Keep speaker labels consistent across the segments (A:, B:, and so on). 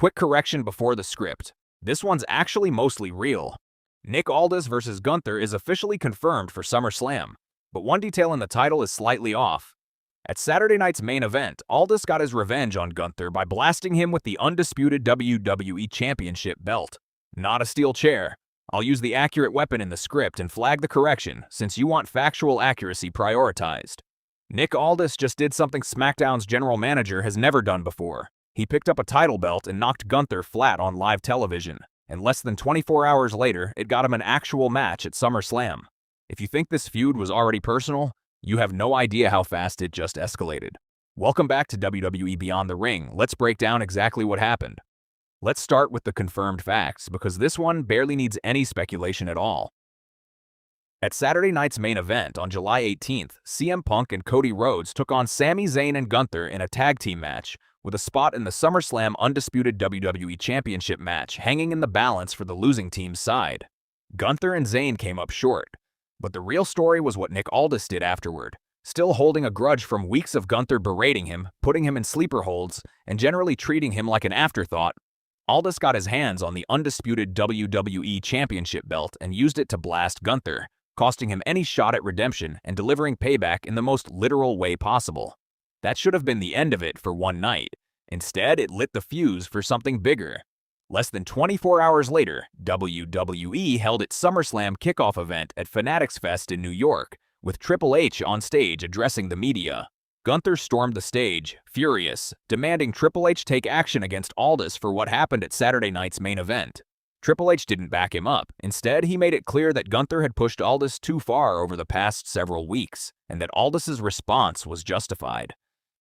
A: Quick correction before the script. This one's actually mostly real. Nick Aldis versus Gunther is officially confirmed for SummerSlam, but one detail in the title is slightly off. At Saturday night's main event, Aldis got his revenge on Gunther by blasting him with the Undisputed WWE Championship belt. Not a steel chair. I'll use the accurate weapon in the script and flag the correction, since you want factual accuracy prioritized. Nick Aldis just did something SmackDown's general manager has never done before. He picked up a title belt and knocked Gunther flat on live television, and less than 24 hours later, it got him an actual match at SummerSlam. If you think this feud was already personal, you have no idea how fast it just escalated. Welcome back to WWE Beyond the Ring. Let's break down exactly what happened. Let's start with the confirmed facts, because this one barely needs any speculation at all. At Saturday night's main event on July 18th, CM Punk and Cody Rhodes took on Sami Zayn and Gunther in a tag team match, with a spot in the SummerSlam Undisputed WWE Championship match hanging in the balance for the losing team's side. Gunther and Zayn came up short, but the real story was what Nick Aldis did afterward, still holding a grudge from weeks of Gunther berating him, putting him in sleeper holds, and generally treating him like an afterthought. Aldis got his hands on the Undisputed WWE Championship belt and used it to blast Gunther, costing him any shot at redemption and delivering payback in the most literal way possible. That should have been the end of it for one night. Instead, it lit the fuse for something bigger. Less than 24 hours later, WWE held its SummerSlam Kickoff event at Fanatics Fest in New York, with Triple H on stage addressing the media. Gunther stormed the stage, furious, demanding Triple H take action against Aldis for what happened at Saturday night's main event. Triple H didn't back him up. Instead, he made it clear that Gunther had pushed Aldis too far over the past several weeks, and that Aldis's response was justified.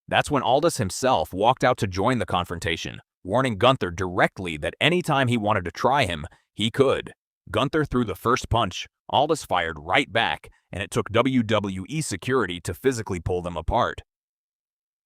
A: That's when Aldis himself walked out to join the confrontation, warning Gunther directly that anytime he wanted to try him, he could. Gunther threw the first punch, Aldis fired right back, and it took WWE security to physically pull them apart.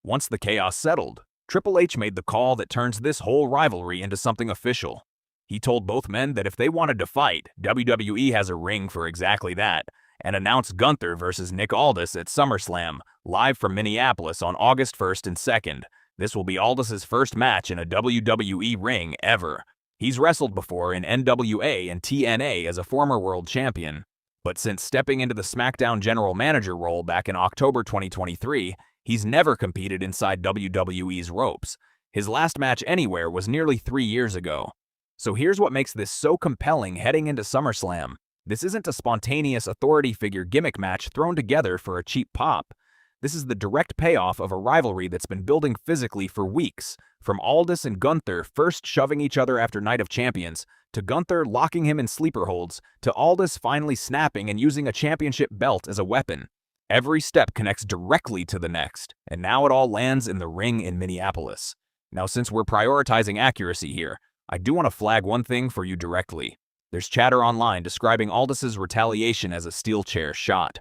A: Once the chaos settled, Triple H made the call that turns this whole rivalry into something official. He told both men that if they wanted to fight, WWE has a ring for exactly that, and announced Gunther versus Nick Aldis at SummerSlam, live from Minneapolis on August 1st and 2nd. This will be Aldis's first match in a WWE ring ever. He's wrestled before in NWA and TNA as a former world champion, but since stepping into the SmackDown general manager role back in October 2023, he's never competed inside WWE's ropes. His last match anywhere was nearly 3 years ago. So here's what makes this so compelling heading into SummerSlam. This isn't a spontaneous authority figure gimmick match thrown together for a cheap pop. This is the direct payoff of a rivalry that's been building physically for weeks, from Aldis and Gunther first shoving each other after Night of Champions, to Gunther locking him in sleeper holds, to Aldis finally snapping and using a championship belt as a weapon. Every step connects directly to the next, and now it all lands in the ring in Minneapolis. Now, since we're prioritizing accuracy here, I do want to flag one thing for you directly. There's chatter online describing Aldis's retaliation as a steel chair shot.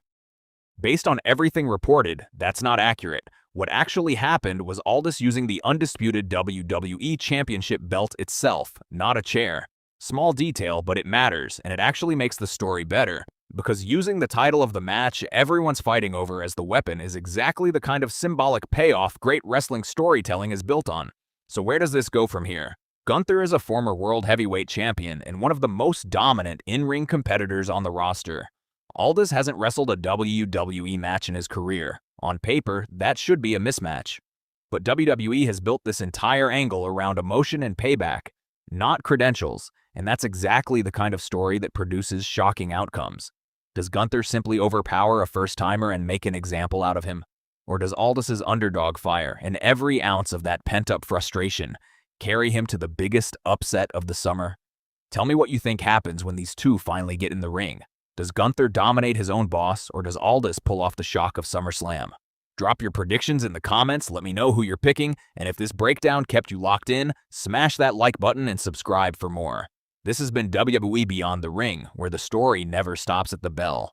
A: Based on everything reported, that's not accurate. What actually happened was Aldis using the Undisputed WWE Championship belt itself, not a chair. Small detail, but it matters, and it actually makes the story better, because using the title of the match everyone's fighting over as the weapon is exactly the kind of symbolic payoff great wrestling storytelling is built on. So where does this go from here? Gunther is a former world heavyweight champion and one of the most dominant in-ring competitors on the roster. Aldis hasn't wrestled a WWE match in his career. On paper, that should be a mismatch. But WWE has built this entire angle around emotion and payback, not credentials, and that's exactly the kind of story that produces shocking outcomes. Does Gunther simply overpower a first-timer and make an example out of him? Or does Aldis's underdog fire and every ounce of that pent-up frustration carry him to the biggest upset of the summer? Tell me what you think happens when these two finally get in the ring. Does Gunther dominate his own boss, or does Aldis pull off the shock of SummerSlam? Drop your predictions in the comments, let me know who you're picking, and if this breakdown kept you locked in, smash that like button and subscribe for more. This has been WWE Beyond the Ring, where the story never stops at the bell.